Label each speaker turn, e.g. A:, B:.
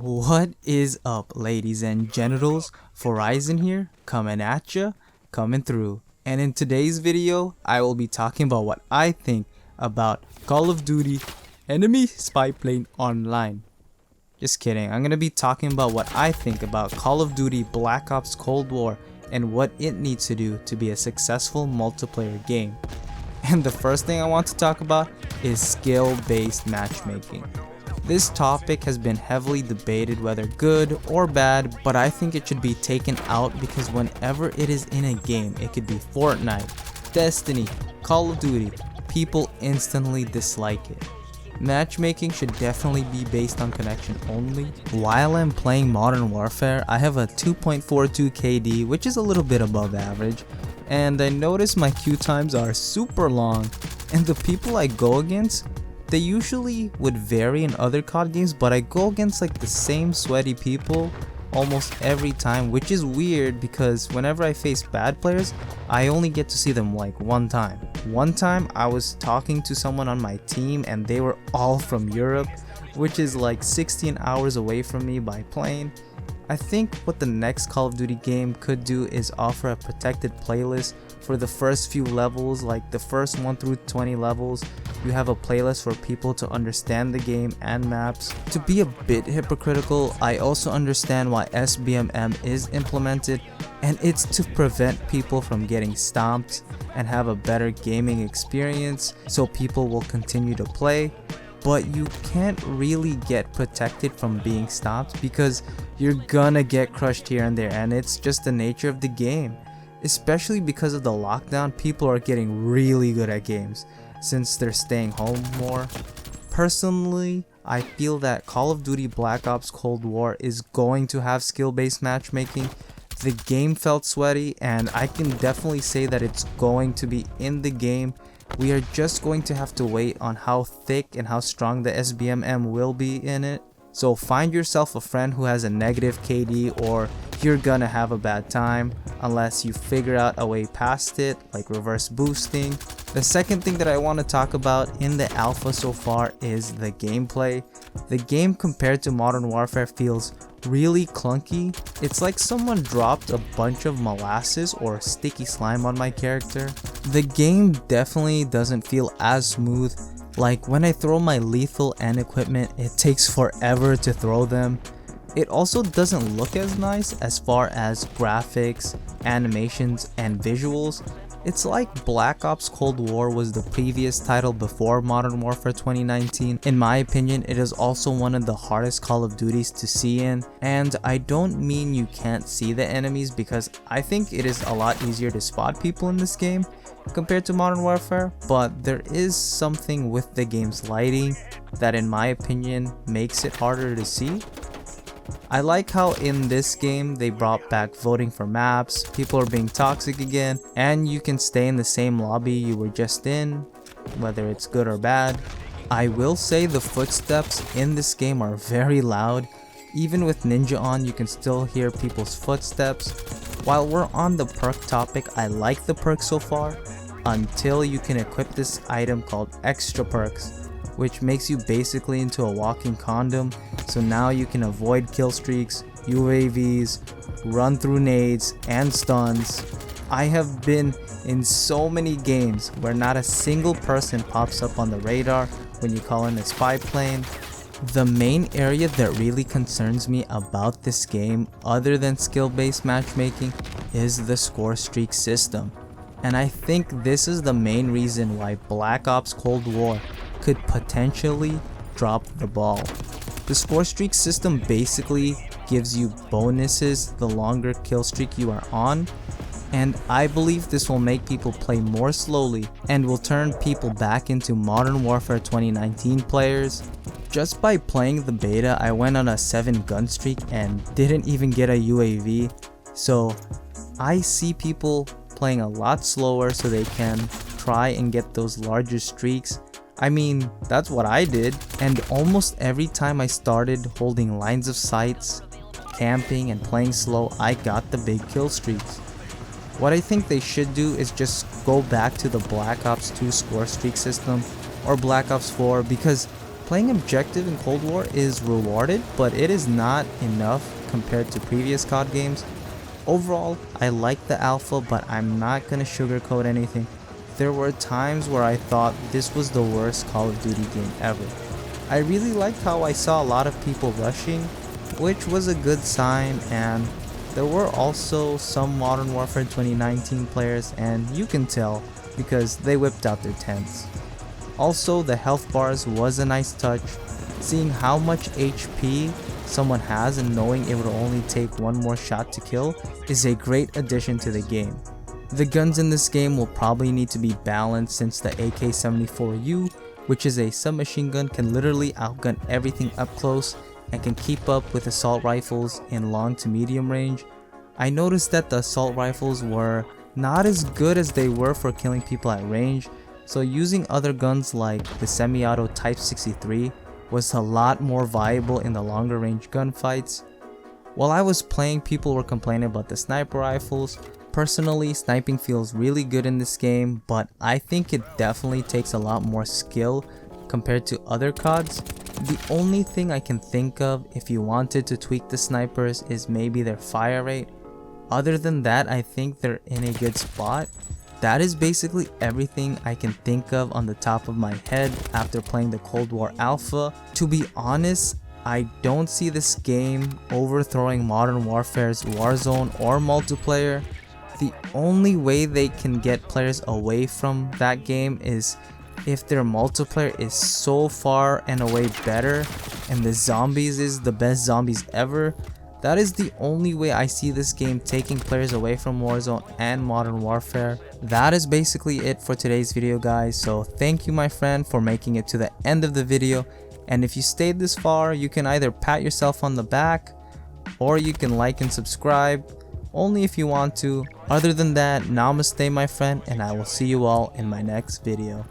A: What is up, ladies and genitals? Horizon here, coming at ya, coming through. And in today's video, I will be talking about what I think about Call of Duty Enemy Spy Plane Online. Just kidding, I'm gonna be talking about what I think about Call of Duty Black Ops Cold War and what it needs to do to be a successful multiplayer game. And the first thing I want to talk about is skill-based matchmaking. This topic has been heavily debated whether good or bad, but I think it should be taken out because whenever it is in a game, it could be Fortnite, Destiny, Call of Duty, people instantly dislike it. Matchmaking should definitely be based on connection only. While I'm playing Modern Warfare, I have a 2.42 KD, which is a little bit above average, and I notice my queue times are super long, and the people I go against, they usually would vary in other COD games, but I go against like the same sweaty people almost every time, which is weird because whenever I face bad players, I only get to see them like one time. One time I was talking to someone on my team and they were all from Europe, which is like 16 hours away from me by plane. I think what the next Call of Duty game could do is offer a protected playlist for the first few levels, like the first 1 through 20 levels. You have a playlist for people to understand the game and maps. To be a bit hypocritical, I also understand why SBMM is implemented, and it's to prevent people from getting stomped and have a better gaming experience so people will continue to play. But you can't really get protected from being stopped because you're gonna get crushed here and there, and it's just the nature of the game. Especially because of the lockdown, people are getting really good at games since they're staying home more. Personally, I feel that Call of Duty Black Ops Cold War is going to have skill-based matchmaking. The game felt sweaty, and I can definitely say that it's going to be in the game. We are just going to have to wait on how thick and how strong the SBMM will be in it. So find yourself a friend who has a negative KD, or you're gonna have a bad time unless you figure out a way past it, like reverse boosting. The second thing that I want to talk about in the alpha so far is the gameplay. The game compared to Modern Warfare feels really clunky. It's like someone dropped a bunch of molasses or sticky slime on my character. The game definitely doesn't feel as smooth. Like when I throw my lethal and equipment, it takes forever to throw them. It also doesn't look as nice as far as graphics, animations, and visuals. It's like Black Ops Cold War was the previous title before Modern Warfare 2019. In my opinion, it is also one of the hardest Call of Duties to see in. And I don't mean you can't see the enemies, because I think it is a lot easier to spot people in this game compared to Modern Warfare, but there is something with the game's lighting that in my opinion makes it harder to see. I like how in this game they brought back voting for maps, people are being toxic again, and you can stay in the same lobby you were just in, whether it's good or bad. I will say the footsteps in this game are very loud. Even with Ninja on, you can still hear people's footsteps. While we're on the perk topic, I like the perks so far, until you can equip this item called Extra Perks, which makes you basically into a walking condom. So now you can avoid kill streaks, UAVs, run through nades, and stuns. I have been in so many games where not a single person pops up on the radar when you call in a spy plane. The main area that really concerns me about this game, other than skill-based matchmaking, is the score streak system. And I think this is the main reason why Black Ops Cold War could potentially drop the ball. The score streak system basically gives you bonuses the longer kill streak you are on, and I believe this will make people play more slowly and will turn people back into Modern Warfare 2019 players. Just by playing the beta, I went on a 7 gun streak and didn't even get a UAV, so I see people playing a lot slower so they can try and get those larger streaks. I mean, that's what I did, and almost every time I started holding lines of sights, camping, and playing slow, I got the big kill streaks. What I think they should do is just go back to the Black Ops 2 score streak system or Black Ops 4, because Playing objective in Cold War is rewarded, but it is not enough compared to previous COD games. Overall, I like the alpha, but I'm not gonna sugarcoat anything. There were times where I thought this was the worst Call of Duty game ever. I really liked how I saw a lot of people rushing, which was a good sign, and there were also some Modern Warfare 2019 players, and you can tell because they whipped out their tents. Also, the health bars was a nice touch. Seeing how much HP someone has and knowing it would only take one more shot to kill is a great addition to the game. The guns in this game will probably need to be balanced since the AK-74U, which is a submachine gun, can literally outgun everything up close and can keep up with assault rifles in long to medium range. I noticed that the assault rifles were not as good as they were for killing people at range, so using other guns like the semi-auto Type 63 was a lot more viable in the longer range gunfights. While I was playing, people were complaining about the sniper rifles. Personally, sniping feels really good in this game, but I think it definitely takes a lot more skill compared to other CODs. The only thing I can think of if you wanted to tweak the snipers is maybe their fire rate. Other than that, I think they're in a good spot. That is basically everything I can think of on the top of my head after playing the Cold War Alpha. To be honest, I don't see this game overthrowing Modern Warfare's Warzone or multiplayer. The only way they can get players away from that game is if their multiplayer is so far and away better and the zombies is the best zombies ever. That is the only way I see this game taking players away from Warzone and Modern Warfare. That is basically it for today's video, guys. So thank you, my friend, for making it to the end of the video. And if you stayed this far, you can either pat yourself on the back or you can like and subscribe, only if you want to. Other than that, namaste, my friend, and I will see you all in my next video.